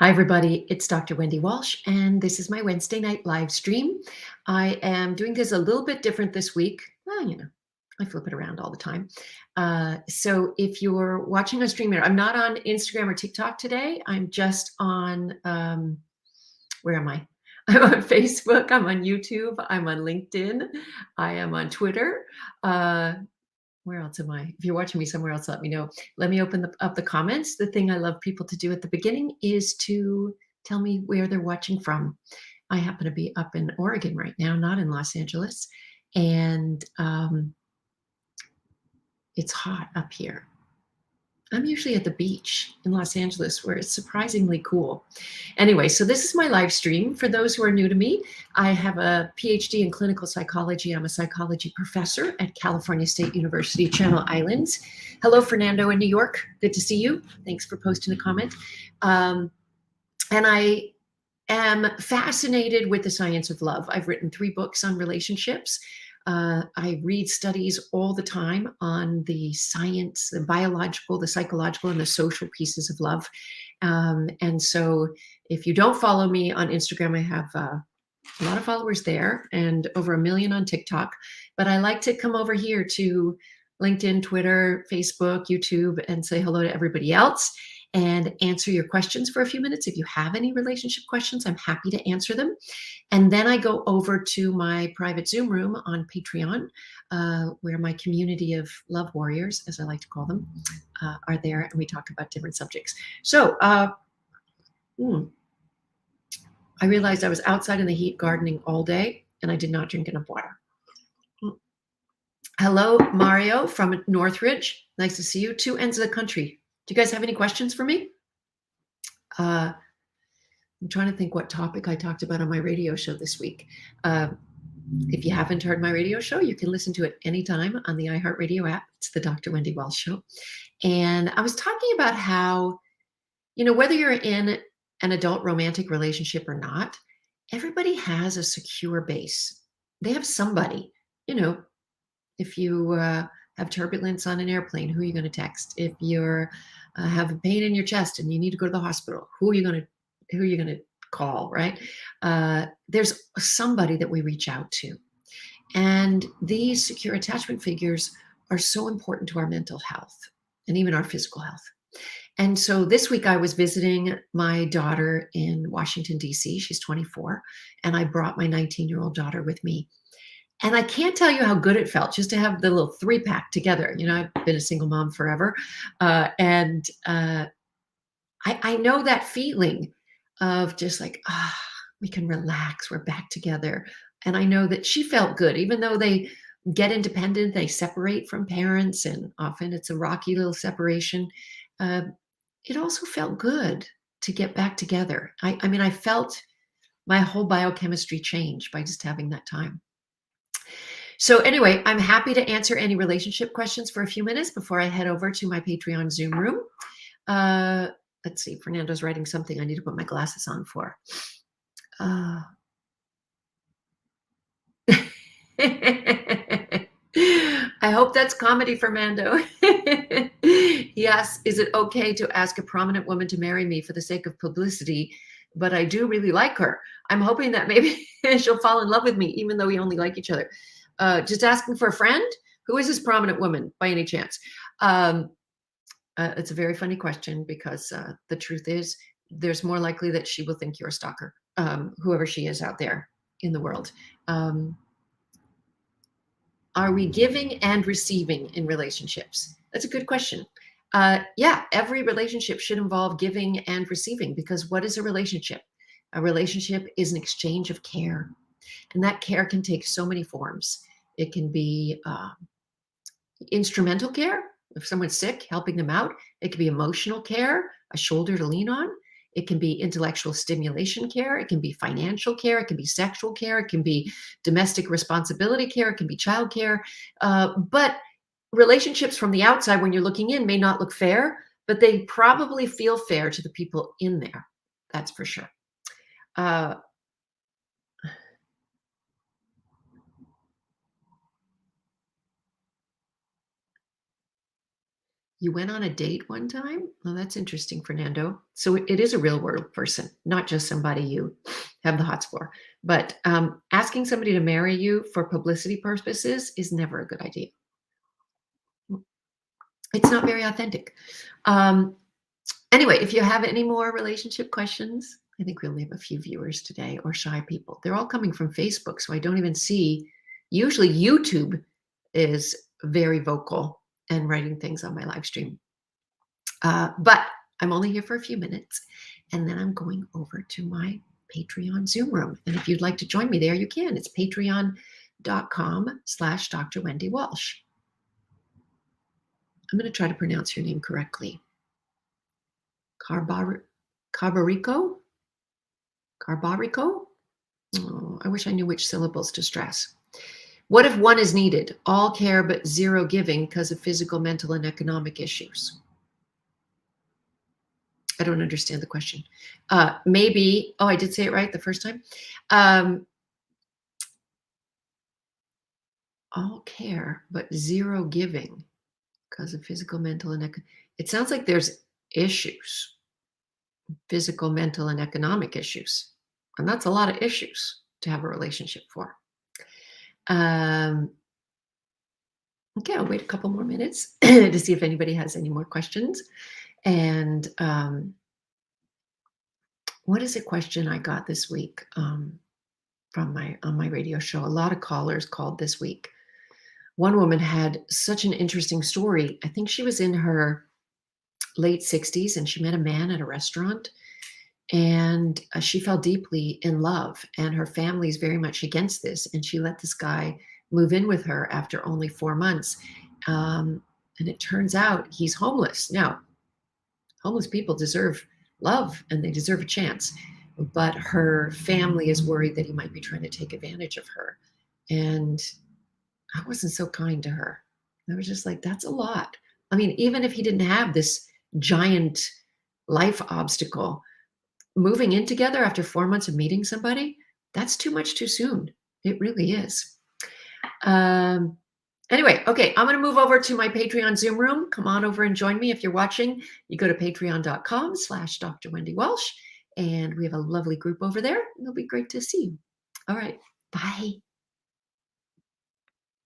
Hi, everybody. It's Dr. Wendy Walsh, and this is my Wednesday night live stream. I am doing this a little bit different this week. Well, I flip it around all the time. So if you're watching a stream here, I'm not on Instagram or TikTok today. I'm just on, where am I? I'm on Facebook, I'm on YouTube, I'm on LinkedIn, I am on Twitter. Where else am I? If you're watching me somewhere else, let me know. Let me open up the comments. The thing I love people to do at the beginning is to tell me where they're watching from. I happen to be up in Oregon right now, not in Los Angeles. And it's hot up here. I'm usually at the beach in Los Angeles where it's surprisingly cool. Anyway, so this is my live stream. For those who are new to me, I have a PhD in clinical psychology. I'm a psychology professor at California State University, Channel Islands. Hello, Fernando in New York. Good to see you. Thanks for posting a comment. And I am fascinated with the science of love. I've written 3 books on relationships. I read studies all the time on the science, the biological, the psychological, and the social pieces of love. And so if you don't follow me on Instagram, I have a lot of followers there and over 1 million on TikTok. But I like to come over here to LinkedIn, Twitter, Facebook, YouTube, and say hello to everybody else and answer your questions for a few minutes. If you have any relationship questions, I'm happy to answer them. And then I go over to my private Zoom room on Patreon, where my community of love warriors, as I like to call them, are there, and we talk about different subjects. So I realized I was outside in the heat gardening all day, and I did not drink enough water. Hello, Mario from Northridge. Nice to see you. 2 ends of the country. Do you guys have any questions for me? I'm trying to think what topic I talked about on my radio show this week. If you haven't heard my radio show, you can listen to it anytime on the iHeart Radio app. It's the Dr. Wendy Walsh Show. And I was talking about how, whether you're in an adult romantic relationship or not, everybody has a secure base. They have somebody, if you have turbulence on an airplane, who are you going to text? If you're have a pain in your chest and you need to go to the hospital, who are you going to call, right? There's somebody that we reach out to. And these secure attachment figures are so important to our mental health and even our physical health. And so this week I was visiting my daughter in Washington, D.C. She's 24. And I brought my 19-year-old daughter with me. And I can't tell you how good it felt just to have the little 3-pack together. I've been a single mom forever. And I know that feeling of just like, we can relax, we're back together. And I know that she felt good, even though they get independent, they separate from parents, and often it's a rocky little separation. It also felt good to get back together. I mean, I felt my whole biochemistry change by just having that time. So anyway, I'm happy to answer any relationship questions for a few minutes before I head over to my Patreon Zoom room. Let's see, Fernando's writing something I need to put my glasses on for. I hope that's comedy, Fernando. Yes, is it okay to ask a prominent woman to marry me for the sake of publicity? But I do really like her. I'm hoping that maybe she'll fall in love with me, even though we only like each other. Just asking for a friend? Who is this prominent woman, by any chance? It's a very funny question because the truth is there's more likely that she will think you're a stalker, whoever she is out there in the world. Are we giving and receiving in relationships? That's a good question. Yeah, every relationship should involve giving and receiving, because what is a relationship? A relationship is an exchange of care. And that care can take so many forms. It can be instrumental care. If someone's sick, helping them out. It can be emotional care, a shoulder to lean on. It can be intellectual stimulation care. It can be financial care. It can be sexual care. It can be domestic responsibility care. It can be child care. But relationships from the outside, when you're looking in, may not look fair, but they probably feel fair to the people in there. That's for sure. You went on a date one time? Well, that's interesting, Fernando. So it is a real world person, not just somebody you have the hots for. But asking somebody to marry you for publicity purposes is never a good idea. It's not very authentic. Um, anyway, if you have any more relationship questions, I think we only have a few viewers today, or shy people. They're all coming from Facebook, so I don't even see. Usually YouTube is very vocal and writing things on my live stream. But I'm only here for a few minutes, and then I'm going over to my Patreon Zoom room. And if you'd like to join me there, you can. It's patreon.com/Dr. Wendy Walsh. I'm going to try to pronounce your name correctly. Carbarico? Carbarico? Oh, I wish I knew which syllables to stress. What if one is needed? All care but zero giving because of physical, mental, and economic issues. I don't understand the question. Maybe, I did say it right the first time. All care but zero giving because of physical, mental, and it sounds like there's issues, physical, mental, and economic issues. And that's a lot of issues to have a relationship for. Okay, I'll wait a couple more minutes to see if anybody has any more questions. And what is a question I got this week on my radio show? A lot of callers called this week. One woman had such an interesting story. I think she was in her late 60s and she met a man at a restaurant, and she fell deeply in love, and her family's very much against this, and she let this guy move in with her after only 4 months. And it turns out he's homeless. Now, homeless people deserve love and they deserve a chance, but her family is worried that he might be trying to take advantage of her. And I wasn't so kind to her. I was just like, that's a lot. I mean, even if he didn't have this giant life obstacle, moving in together after 4 months of meeting somebody, that's too much too soon. It really is. Anyway, okay, I'm going to move over to my Patreon Zoom room. Come on over and join me. If you're watching, you go to patreon.com/Dr. Wendy Walsh, and we have a lovely group over there. It'll be great to see you. All right, bye.